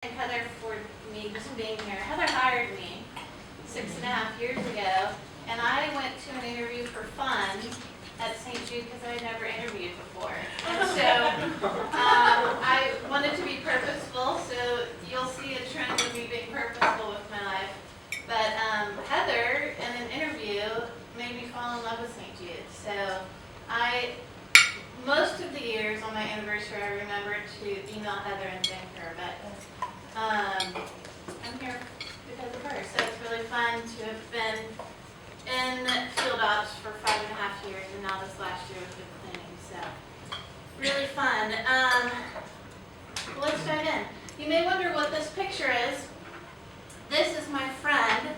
Thank Heather for me just being here. Heather hired me 6.5 years ago, and I went to an interview for fun at St. Jude because I had never interviewed before. And so I wanted to be purposeful, so you'll see a trend of me being purposeful with my life. But Heather, in an interview, made me fall in love with St. Jude. So most of the years on my anniversary, I remember to email Heather and thank her. But I'm here because of her. So it's really fun to have been in field ops for 5.5 years, and now this last year with good cleaning. So really fun. Let's dive in. You may wonder what this picture is. This is my friend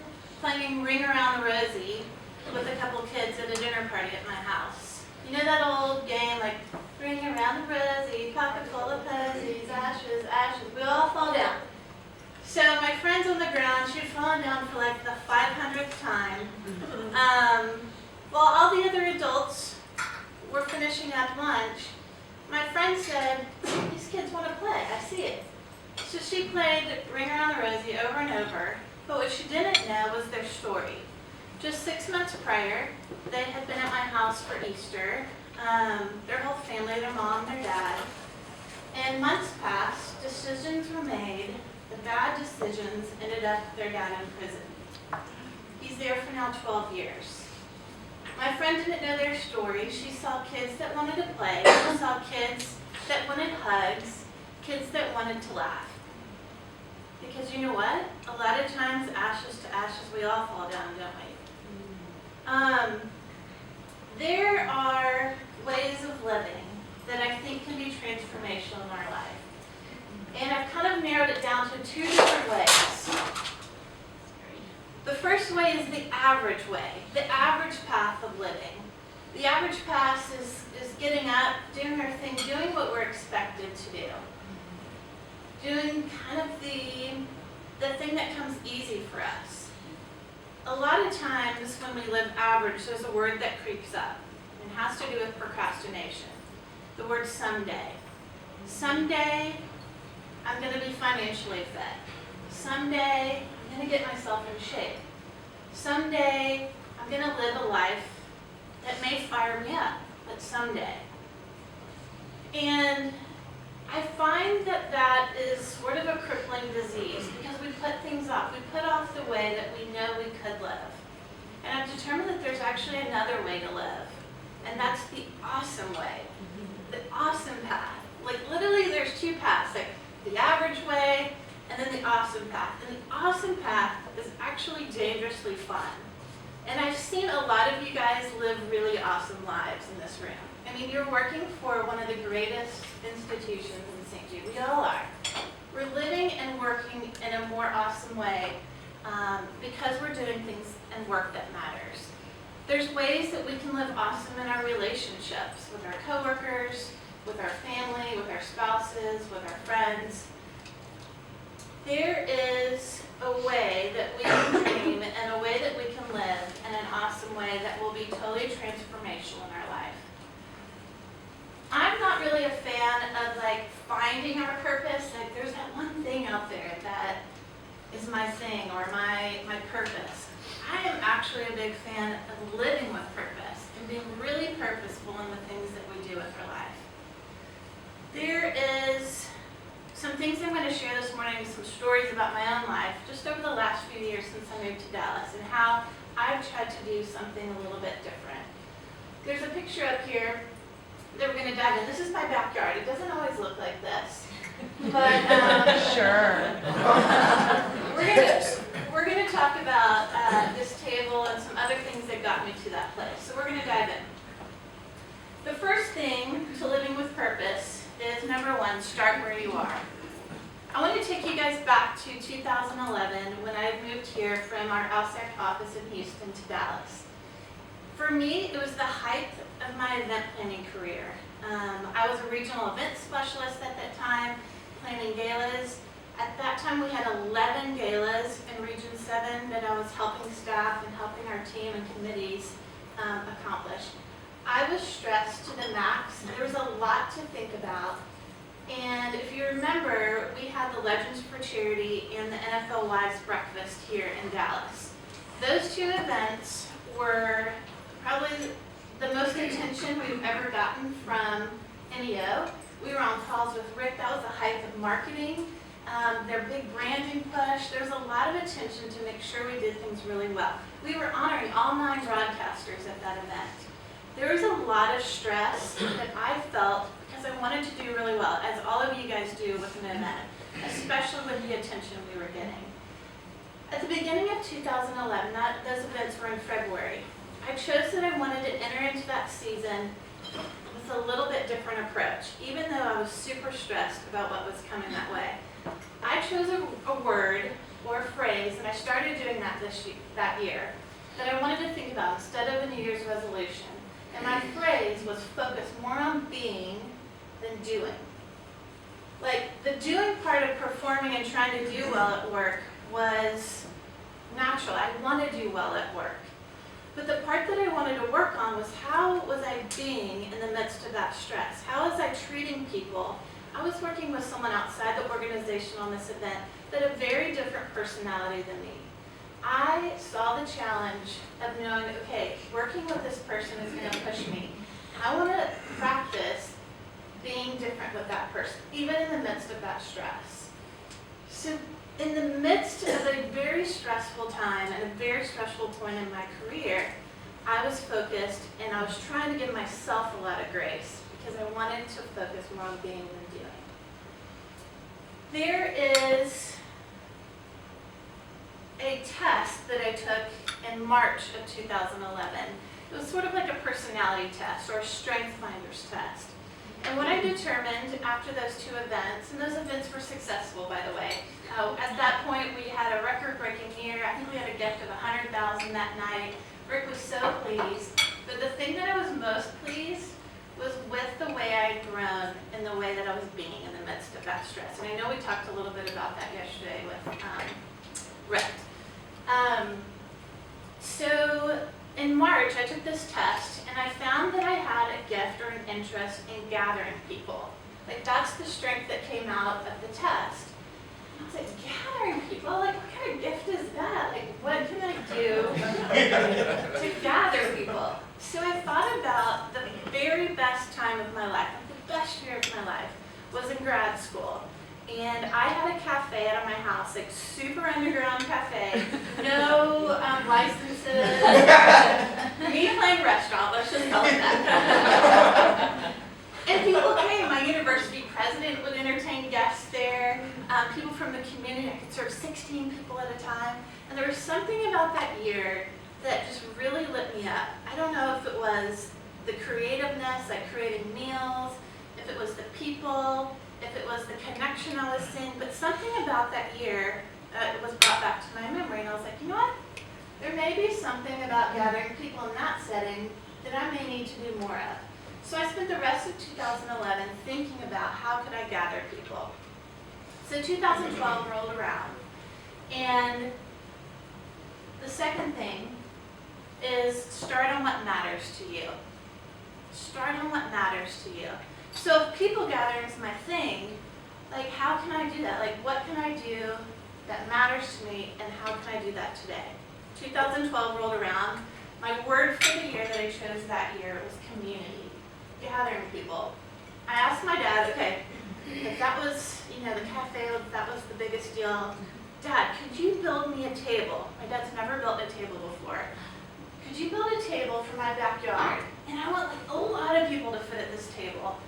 playing Ring Around the Rosie with a couple kids at a dinner party at my house. You know that old game, like, ring around the rosy, pocket full of posies, ashes, ashes. We all fall down. So my friend's on the ground. She'd fallen down for like the 500th time. While all the other adults were finishing up lunch, my friend said, these kids want to play. I see it. So she played Ring Around the Rosie over and over. But what she didn't know was their story. Just 6 months prior, they had been at my house for Easter. Their whole family, their mom, their dad. And months passed, decisions were made. The bad decisions ended up with their dad in prison. He's there for now 12 years. My friend didn't know their story. She saw kids that wanted to play. She saw kids that wanted hugs, kids that wanted to laugh. Because you know what? A lot of times, ashes to ashes, we all fall down, don't we? There are ways of living that I think can be transformational in our life. And I've kind of narrowed it down to 2 different ways. The first way is the average way, the average path of living. The average path is getting up, doing our thing, doing what we're expected to do. Doing kind of the thing that comes easy for us. A lot of times when we live average, there's a word that creeps up. It has to do with procrastination. The word someday. Someday, I'm going to be financially fit. Someday, I'm going to get myself in shape. Someday, I'm going to live a life that may fire me up, but someday. And I find that is sort of a crippling disease because we put things off. We put off the way that we know we could live. And I've determined that there's actually another way to live. And that's the awesome way. The awesome path. Like literally there's 2 paths, like the average way and then the awesome path. And the awesome path is actually dangerously fun. And I've seen a lot of you guys live really awesome lives in this room. I mean, you're working for one of the greatest institutions in St. Jude. We all are. We're living and working in a more awesome way because we're doing things and work that matters. There's ways that we can live awesome in our relationships with our coworkers, with our family, with our spouses, with our friends. There is a way that we can dream and a way that we can live in an awesome way that will be totally transformational in our life. I'm not really a fan of like finding our purpose. Like there's that one thing out there that is my thing or my purpose. I am actually a big fan of living with purpose and being really purposeful in the things that we do with our life. There is some things I'm going to share this morning, some stories about my own life, just over the last few years since I moved to Dallas and how I've tried to do something a little bit different. There's a picture up here that we're going to dive in. This is my backyard. It doesn't always look like this. But sure. We're going to talk about this table and some other things that got me to that place. So we're going to dive in. The first thing to living with purpose is, number 1, start where you are. I want to take you guys back to 2011 when I moved here from our ALSAC office in Houston to Dallas. For me, it was the height of my event planning career. I was a regional event specialist at that time, planning galas. At that time, we had 11 galas in Region 7 that I was helping staff and helping our team and committees accomplish. I was stressed to the max. There was a lot to think about. And if you remember, we had the Legends for Charity and the NFL Wives Breakfast here in Dallas. Those two events were probably the most attention we've ever gotten from NEO. We were on calls with Rick. That was the height of marketing. Their big branding push. There was a lot of attention to make sure we did things really well. We were honoring all 9 broadcasters at that event. There was a lot of stress that I felt because I wanted to do really well, as all of you guys do with an event, especially with the attention we were getting. At the beginning of 2011, those events were in February. I chose that I wanted to enter into that season with a little bit different approach, even though I was super stressed about what was coming that way. I chose a word or a phrase, and I started doing that that year, that I wanted to think about instead of a New Year's resolution. And my phrase was focus more on being than doing. Like, the doing part of performing and trying to do well at work was natural. I want to do well at work. But the part that I wanted to work on was how was I being in the midst of that stress? How was I treating people? I was working with someone outside the organization on this event that had a very different personality than me. I saw the challenge of knowing, okay, working with this person is going to push me. I want to practice being different with that person, even in the midst of that stress. So in the midst of a very stressful time and a very stressful point in my career, I was focused and I was trying to give myself a lot of grace because I wanted to focus more on being than doing. There is a test that I took in March of 2011. It was sort of like a personality test or a strength finders test. And what I determined after those 2 events, and those events were successful, by the way. At that point, we had a record-breaking year. I think we had a gift of $100,000 that night. Rick was so pleased. But the thing that I was most pleased was with the way I had grown and the way that I was being in the midst of that stress. And I know we talked a little bit about that yesterday with Rick. So in March, I took this test, and I found that I had a gift or an interest in gathering people. Like, that's the strength that came out of the test. And I was like, gathering people? Like, what kind of gift is that? Like, what can I do to gather people? So I thought about the very best time of my life, like the best year of my life, was in grad school. And I had a cafe out of my house, like super underground cafe, no licenses, me playing restaurant, let's just call it that. And people came, my university president would entertain guests there, people from the community, I could serve 16 people at a time. And there was something about that year that just really lit me up. I don't know if it was the creativeness, like creating meals, if it was the people, if it was the connection I was seeing, but something about that year was brought back to my memory, and I was like, you know what? There may be something about gathering people in that setting that I may need to do more of. So I spent the rest of 2011 thinking about how could I gather people. So 2012 rolled around, and the second thing is start on what matters to you. Start on what matters to you. So if people gathering is my thing, like how can I do that? Like what can I do that matters to me, and how can I do that today? 2012 rolled around. My word for the year that I chose that year was community, gathering people. I asked my dad, okay, if that was, the cafe, that was the biggest deal. Dad, could you build me a table? My dad's never built a table before. Could you build a table for my backyard? And I want like a lot of people to fit at this table.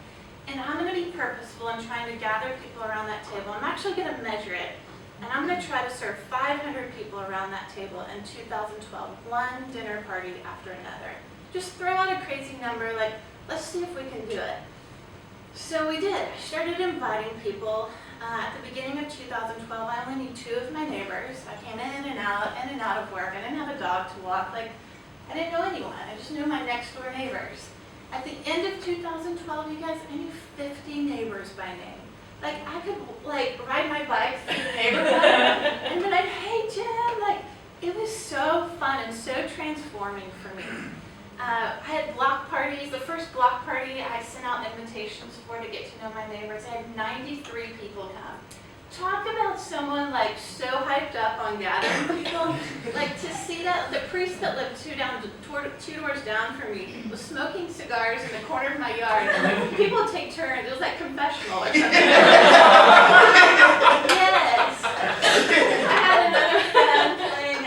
And I'm going to be purposeful in trying to gather people around that table. I'm actually going to measure it. And I'm going to try to serve 500 people around that table in 2012. One dinner party after another. Just throw out a crazy number, like, let's see if we can do it. So we did. I started inviting people. At the beginning of 2012, I only knew 2 of my neighbors. I came in and out of work. I didn't have a dog to walk. Like, I didn't know anyone. I just knew my next door neighbors. At the end of 2012, you guys, I knew 50 neighbors by name. Like, I could, ride my bike through the neighborhood and be like, hey, Jim, it was so fun and so transforming for me. I had block parties. The first block party I sent out invitations for to get to know my neighbors. I had 93 people come. Talk about someone like so hyped up on gathering people. Like to see that the priest that lived two doors down from me was smoking cigars in the corner of my yard. People would take turns. It was like confessional or something. Yes. I had another friend playing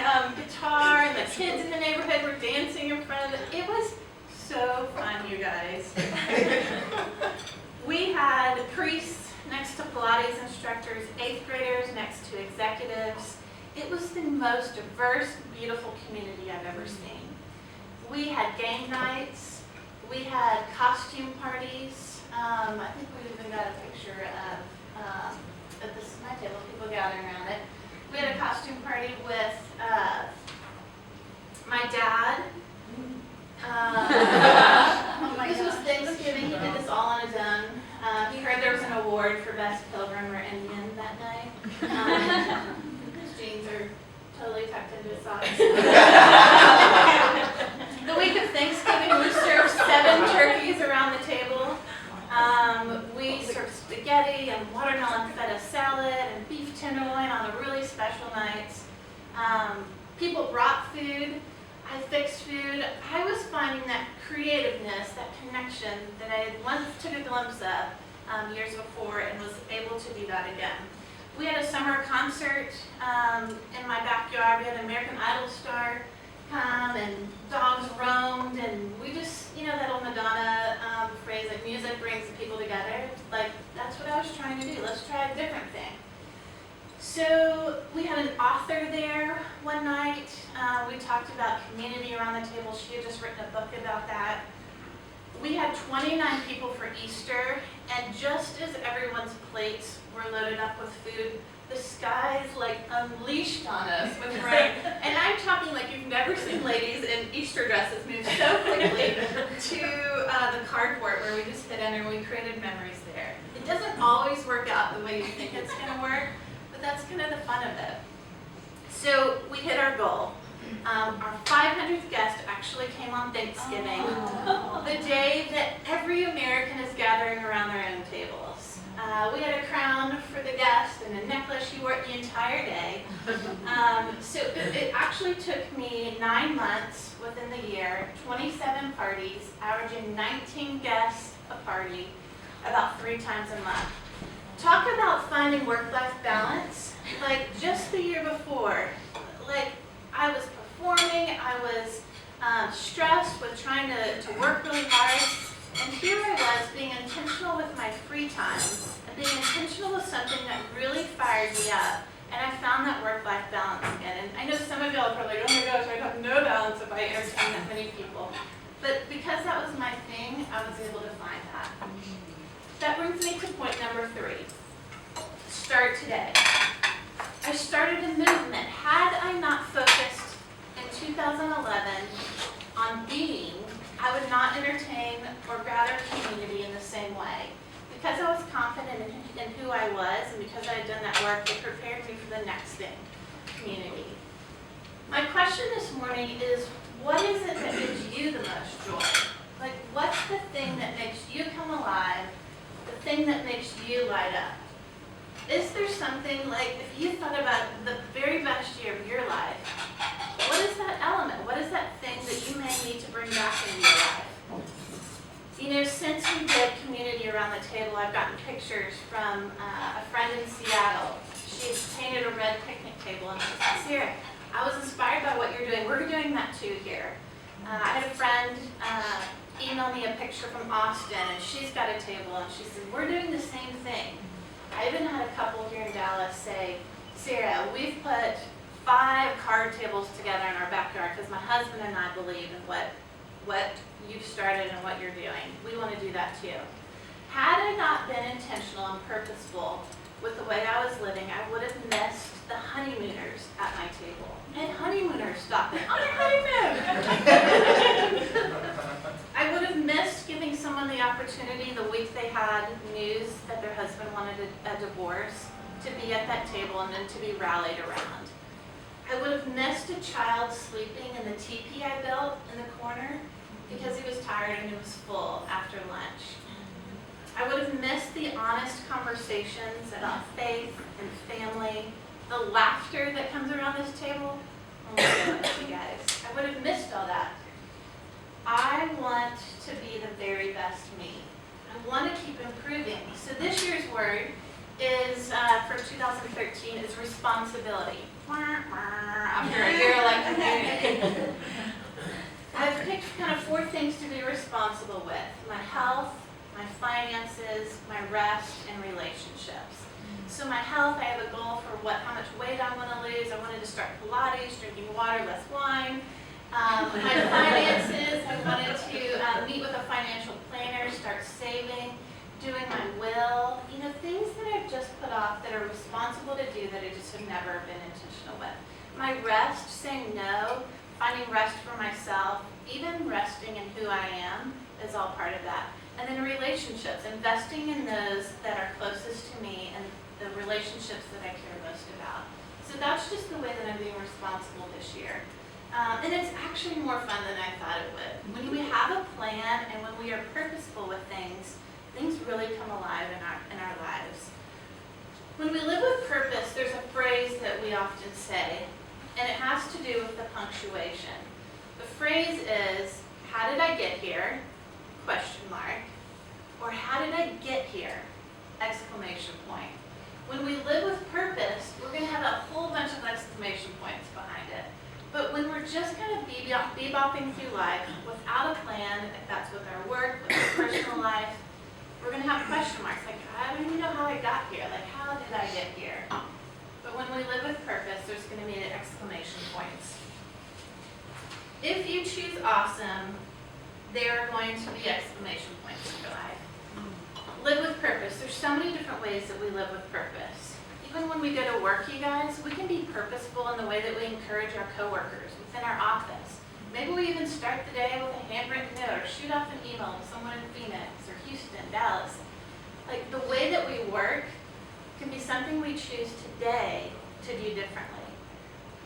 guitar, and the kids in the neighborhood were dancing in front of it. It was so fun, you guys. We had priests next to Pilates instructors, 8th graders next to executives. It was the most diverse, beautiful community I've ever seen. We had game nights. We had costume parties. I think we even got a picture of this is my table, people gathering around it. We had a costume party with my dad. This was Thanksgiving. He did this all on his own. He heard there was an award for Best Pilgrim or Indian that night. His jeans are totally tucked into his socks. The week of Thanksgiving, we served 7 turkeys around the table. We served spaghetti and watermelon feta salad and beef tenderloin on the really special nights. People brought food. I fixed food. I was finding that creativeness, that connection that I had once took a glimpse of years before and was able to do that again. We had a summer concert in my backyard. We had an American Idol star come and dogs roamed, and we just, that old Madonna phrase, like music brings the people together. Like, that's what I was trying to do. Let's try a different thing. So we had an author there one night. We talked about community around the table. She had just written a book about that. We had 29 people for Easter, and just as everyone's plates were loaded up with food, the skies like unleashed on us with rain. And I'm talking like you've never seen ladies in Easter dresses move so quickly to the carport where we just hit in and we created memories there. It doesn't always work out the way you think it's going to work, but that's kind of the fun of it. So we hit our goal. Our 500th guest actually came on Thanksgiving, the day that every American is gathering around their own tables. We had a crown for the guest and a necklace. She wore it the entire day. So it actually took me 9 months within the year, 27 parties, averaging 19 guests a party, about 3 times a month. Talk about finding work-life balance. Like just the year before, like I was performing, I was stressed with trying to work really hard, and here I was being intentional with my free time and being intentional with something that really fired me up, and I found that work-life balance again. And I know some of y'all are probably like, oh my gosh, I have no balance if I entertain that many people. But because that was my thing, I was able to find that. That brings me to point number 3. Start today. I started a movement. Had I not focused in 2011 on being, I would not entertain or gather community in the same way. Because I was confident in who I was, and because I had done that work, it prepared me for the next thing, community. My question this morning is, what is it that gives you the most joy? Like, what's the thing that makes you come alive, the thing that makes you light up? Is there something, like, if you thought about the very best year of your life, what is that element? What is that thing that you may need to bring back into your life? Since we did community around the table, I've gotten pictures from a friend in Seattle. She's painted a red picnic table, and she said, Sarah, I was inspired by what you're doing. We're doing that too here. I had a friend email me a picture from Austin, and she's got a table, and she said, we're doing the same thing. I even had a couple here in Dallas say, Sarah, we've put 5 card tables together in our backyard because my husband and I believe in what you've started and what you're doing. We want to do that too. Had I not been intentional and purposeful with the way I was living, I would have missed the honeymooners at my table. And honeymooners stop it on your honeymoon. I would have missed giving someone the opportunity the week they had news that their husband wanted a divorce to be at that table and then to be rallied around. I would have missed a child sleeping in the teepee I built in the corner because he was tired and he was full after lunch. I would have missed the honest conversations about faith and family, the laughter that comes around this table. Oh my goodness, you guys. I would have missed all that. I want to be the very best me. I want to keep improving. So this year's word is, for 2013, is responsibility. After a year like community. I've picked kind of 4 things to be responsible with: my health, my finances, my rest, and relationships. So my health, I have a goal for how much weight I want to lose. I wanted to start Pilates, drinking water, less wine. My finances, I wanted to meet with a financial planner, start saving, doing my will. You know, things that I've just put off that are responsible to do that I just have never been intentional with. My rest, saying no, finding rest for myself, even resting in who I am is all part of that. And then relationships, investing in those that are closest to me and the relationships that I care most about. So that's just the way that I'm being responsible this year. And it's actually more fun than I thought it would. When we have a plan and when we are purposeful with things, things really come alive in our lives. When we live with purpose, there's a phrase that we often say, and it has to do with the punctuation. The phrase is, how did I get here? Question mark. Or how did I get here? Exclamation point. When we live with purpose, we're going to have a whole bunch of exclamation points behind it. But when we're just kind of bebopping through life without a plan, if that's with our work, with our personal life, we're going to have question marks like, I don't even know how I got here. Like, how did I get here? But when we live with purpose, there's going to be exclamation points. If you choose awesome, there are going to be exclamation points in your life. Live with purpose. There's so many different ways that we live with purpose. Even when we go to work, you guys, we can be purposeful in the way that we encourage our coworkers within our office. Maybe we even start the day with a handwritten note or shoot off an email to someone in Phoenix or Houston, Dallas. Like, the way that we work can be something we choose today to do differently.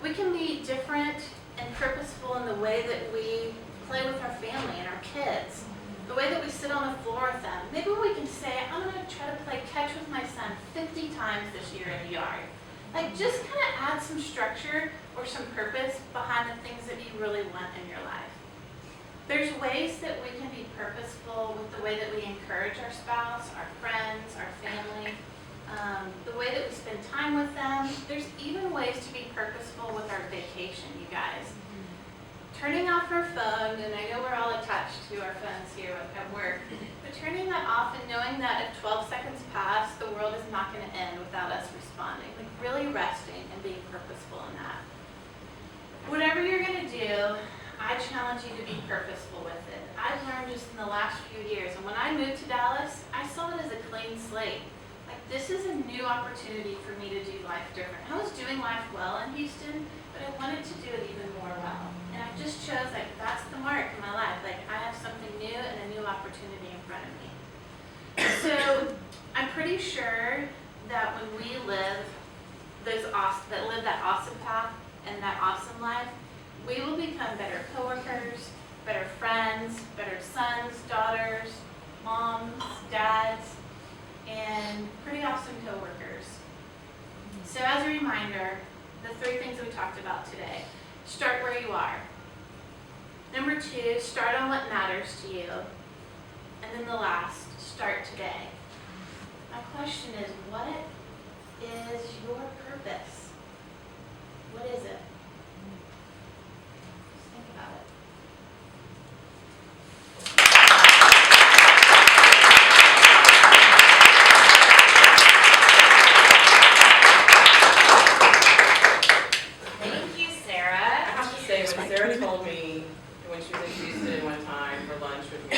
We can be different and purposeful in the way that we play with our family and our kids, the way that we sit on the floor with them. Maybe we can say, I'm going to try to play catch with my son 50 times this year in the yard. Like, just kind of add some structure or some purpose behind the things that you really want in your life. There's ways that we can be purposeful with the way that we encourage our spouse, our friends, our family, the way that we spend time with them. There's even ways to be purposeful with our vacation, you guys. Turning off our phone, and I know we're all attached to our phones here at work, but turning that off and knowing that if 12 seconds pass, the world is not going to end without us responding. Like, really resting and being purposeful in that. Whatever you're going to do, I challenge you to be purposeful with it. I've learned just in the last few years, and when I moved to Dallas, I saw it as a clean slate. Like, this is a new opportunity for me to do life different. I was doing life well in Houston, but I wanted to do it even more well. And I just chose, like, that's the mark in my life. Like, I have something new and a new opportunity in front of me. So I'm pretty sure that when we live that awesome path and that awesome life, we will become better coworkers, better friends, better sons, daughters, moms, dads, and pretty awesome coworkers. So as a reminder, the 3 things we talked about today. Start where you are. Number 2, start on what matters to you. And then the last, start today. My question is, what is your purpose? What is it? Just think about it. Thank you, Sarah. I have to say, when Sarah told me when she was in Houston one time for lunch with me,